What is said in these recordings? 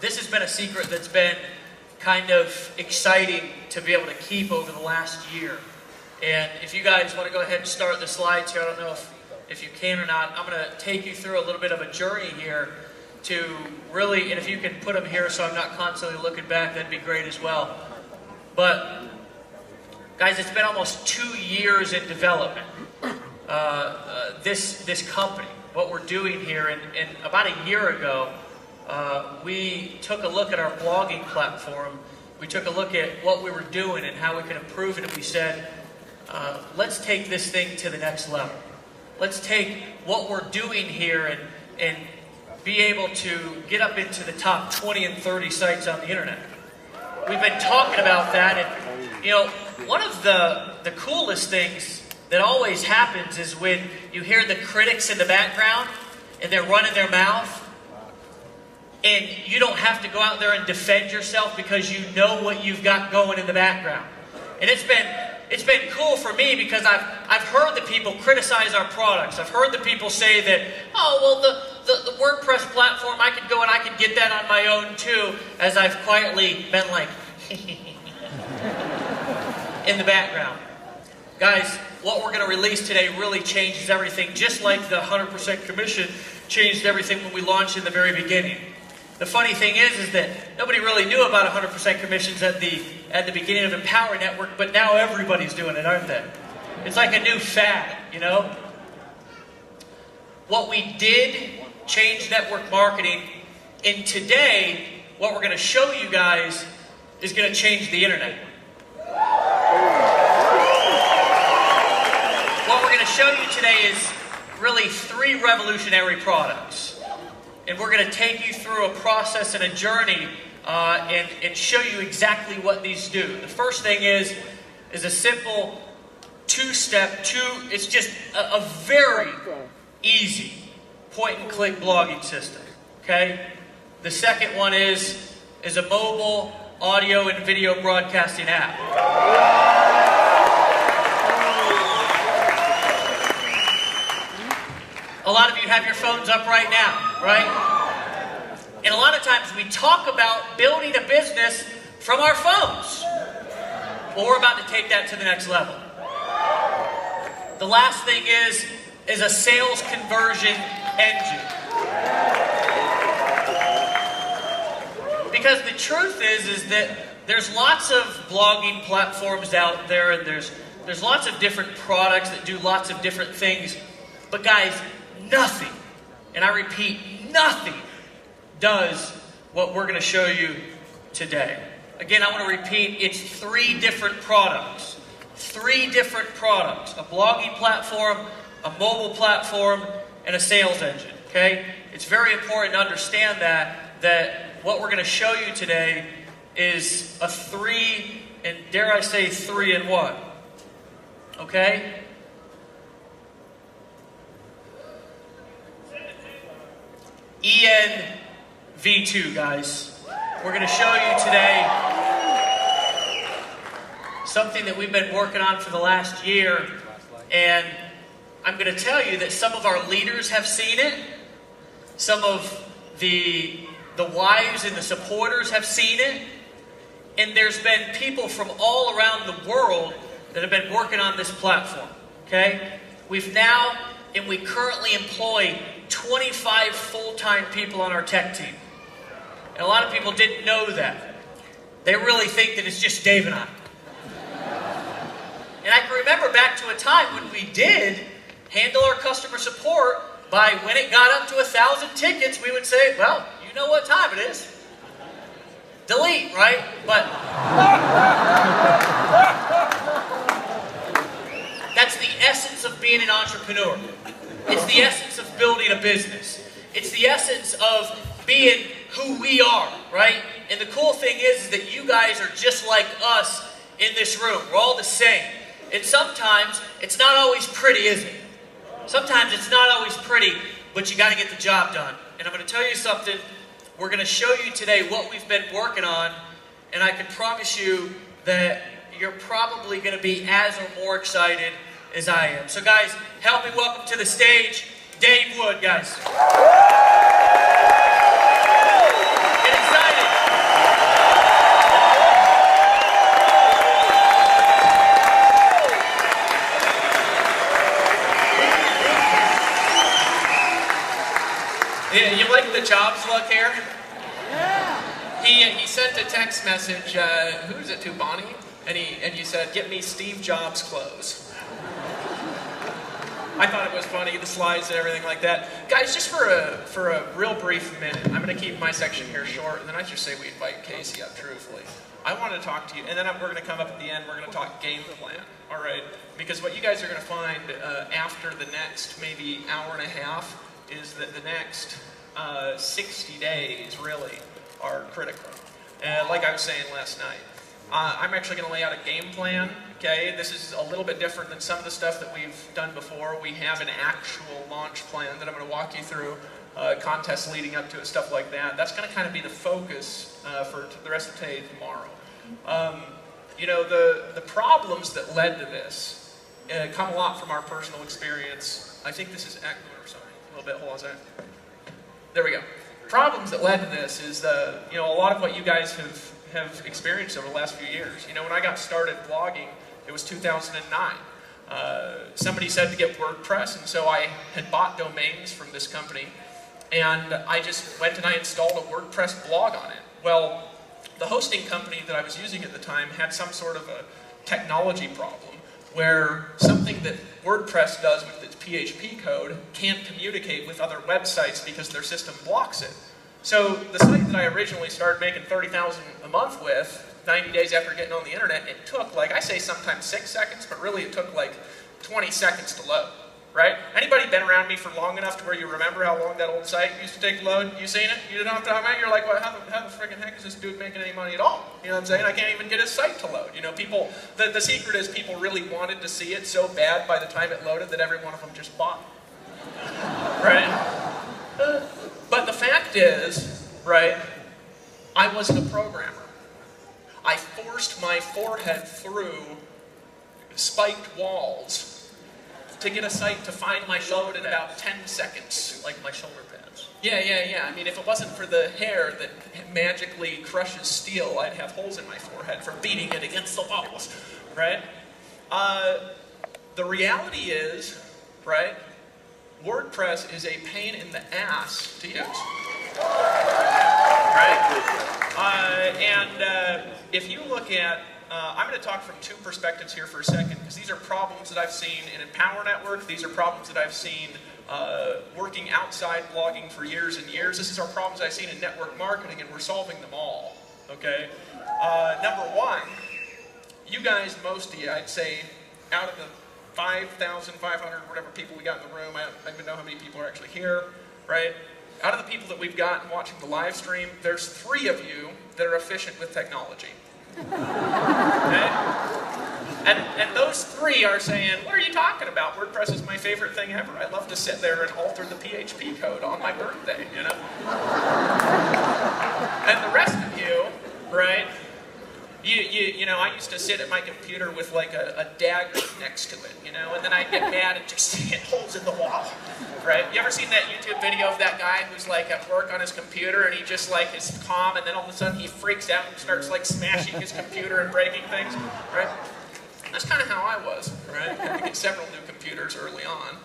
this has been a secret that's been kind of exciting to be able to keep over the last year. And if you guys want to go ahead and start the slides here, I don't know if you can or not, I'm going to take you through a little bit of a journey here to really, and if you can put them here so I'm not constantly looking back, that'd be great as well. But guys, it's been almost 2 years in development. This company, what we're doing here, and about a year ago, we took a look at our blogging platform. We took a look at what we were doing and how we could improve it, and we said, let's take this thing to the next level. Let's take what we're doing here and be able to get up into the top 20 and 30 sites on the internet. We've been talking about that, and you know, one of the coolest things that always happens is when you hear the critics in the background and they're running their mouth, and you don't have to go out there and defend yourself because you know what you've got going in the background. And it's been cool for me because I've heard the people criticize our products. I've heard the people say that, oh, well, the WordPress platform, I could go and I could get that on my own too, as I've quietly been like, in the background. Guys, what we're going to release today really changes everything, just like the 100% commission changed everything when we launched in the very beginning. The funny thing is that nobody really knew about 100% commissions at the beginning of Empower Network, but now everybody's doing it, aren't they? It's like a new fad, you know? What we did change network marketing, and today, what we're going to show you guys is going to change the internet. What we're going to show you today is really 3 revolutionary products. And we're going to take you through a process and a journey and show you exactly what these do. The first thing is a simple 2-step, it's just a very easy point-and-click blogging system. Okay? The second one is a mobile audio and video broadcasting app. A lot of you have your phones up right now, right? And a lot of times we talk about building a business from our phones. Well, we're about to take that to the next level. The last thing is a sales conversion engine. Because the truth is that there's lots of blogging platforms out there, and there's lots of different products that do lots of different things. But guys, nothing, and I repeat, nothing does what we're going to show you today. Again, I want to repeat, it's 3 different products. 3 different products. A blogging platform, a mobile platform, and a sales engine. Okay? It's very important to understand that what we're going to show you today is a 3, and dare I say 3-in-1. Okay? ENV2, guys. We're going to show you today something that we've been working on for the last year, and I'm going to tell you that some of our leaders have seen it, some of the wives and the supporters have seen it, and there's been people from all around the world that have been working on this platform, okay? We've now, and we currently employ 25 full-time people on our tech team. And a lot of people didn't know that. They really think that it's just Dave and I. And I can remember back to a time when we did handle our customer support by when it got up to 1,000 tickets, we would say, well, you know what time it is. Delete, right? But that's the essence of being an entrepreneur. It's the essence of building a business. It's the essence of being who we are, right? And the cool thing is that you guys are just like us in this room. We're all the same. And sometimes it's not always pretty, is it? Sometimes it's not always pretty, but you got to get the job done. And I'm going to tell you something. We're going to show you today what we've been working on, and I can promise you that you're probably going to be as or more excited as I am. So guys, help me welcome to the stage Dave Wood, guys. Get excited. He sent a text message, who's it to, Bonnie? And you said, get me Steve Jobs clothes. I thought it was funny, the slides and everything like that. Guys, just for a real brief minute, I'm going to keep my section here short, and then I should say we invite Casey up, truthfully. I want to talk to you, and then we're going to come up at the end, we're going to talk game plan, all right? Because what you guys are going to find after the next maybe hour and a half is that the next 60 days, really, are critical. Like I was saying last night, I'm actually going to lay out a game plan. Okay, this is a little bit different than some of the stuff that we've done before. We have an actual launch plan that I'm going to walk you through, contests leading up to it, stuff like that. That's going to kind of be the focus for the rest of today and tomorrow. You know, the problems that led to this come a lot from our personal experience. I think this is echoing or something. A little bit, hold on a second. There we go. Problems that led to this is, you know, a lot of what you guys have experienced over the last few years. You know, when I got started blogging, it was 2009. Somebody said to get WordPress, and so I had bought domains from this company, and I just went and I installed a WordPress blog on it. Well, the hosting company that I was using at the time had some sort of a technology problem where something that WordPress does with its PHP code can't communicate with other websites because their system blocks it. So the site that I originally started making $30,000 a month with, 90 days after getting on the internet, it took, like, I say sometimes 6 seconds, but really it took like 20 seconds to load, right? Anybody been around me for long enough to where you remember how long that old site used to take to load? You seen it? You know what I'm talking about? You're like, well, how the freaking heck is this dude making any money at all? You know what I'm saying? I can't even get his site to load. You know, people, the secret is people really wanted to see it so bad by the time it loaded that every one of them just bought it, right? But the fact is, right, I wasn't a programmer. I forced my forehead through spiked walls to get a site to find my load in about 10 seconds. Like my shoulder pads. Yeah. I mean, if it wasn't for the hair that magically crushes steel, I'd have holes in my forehead from beating it against the walls, right? The reality is, right, WordPress is a pain in the ass to use, right? If you look at, I'm going to talk from two perspectives here for a second, because these are problems that I've seen in Empower Network. These are problems that I've seen working outside blogging for years and years. This is our problems I've seen in network marketing, and we're solving them all, okay? Number one, you guys, most of you, I'd say, out of the 5,500, whatever people we got in the room, I don't even know how many people are actually here, right? Out of the people that we've got watching the live stream, there's 3 of you that are efficient with technology. Okay? And those 3 are saying, what are you talking about? WordPress is my favorite thing ever. I love to sit there and alter the PHP code on my birthday, you know? And the rest of you, right? You know, I used to sit at my computer with like a dagger next to it, you know, and then I'd get mad and just hit holes in the wall, right? You ever seen that YouTube video of that guy who's like at work on his computer and he just like is calm and then all of a sudden he freaks out and starts like smashing his computer and breaking things, right? That's kind of how I was, right? I had to get several new computers early on.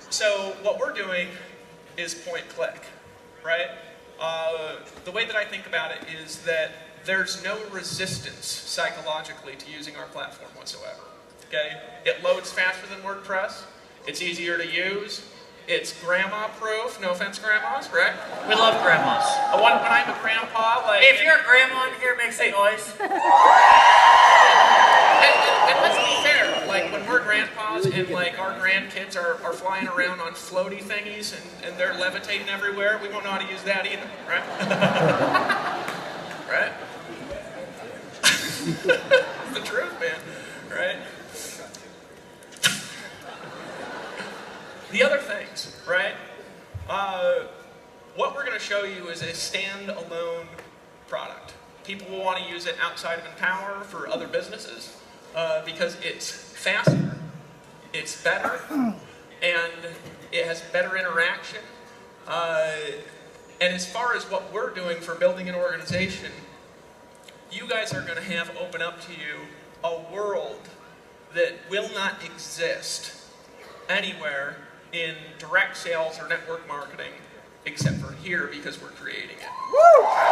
So what we're doing is point click, right? The way that I think about it is that there's no resistance psychologically to using our platform whatsoever. Okay? It loads faster than WordPress. It's easier to use. It's grandma-proof. No offense, grandmas, right? We love grandmas. When I'm a grandpa, like... Hey, if you're a grandma in here, make some noise. And let's be fair, like when we're grandpas and like our grandkids are flying around on floaty thingies and they're levitating everywhere, we won't know how to use that either, right? Right? It's the truth, man, right? The other things, right? What we're going to show you is a standalone product. People will want to use it outside of Empower for other businesses because it's faster, it's better, and it has better interaction. And as far as what we're doing for building an organization, you guys are going to have open up to you a world that will not exist anywhere in direct sales or network marketing except for here because we're creating it. Woo!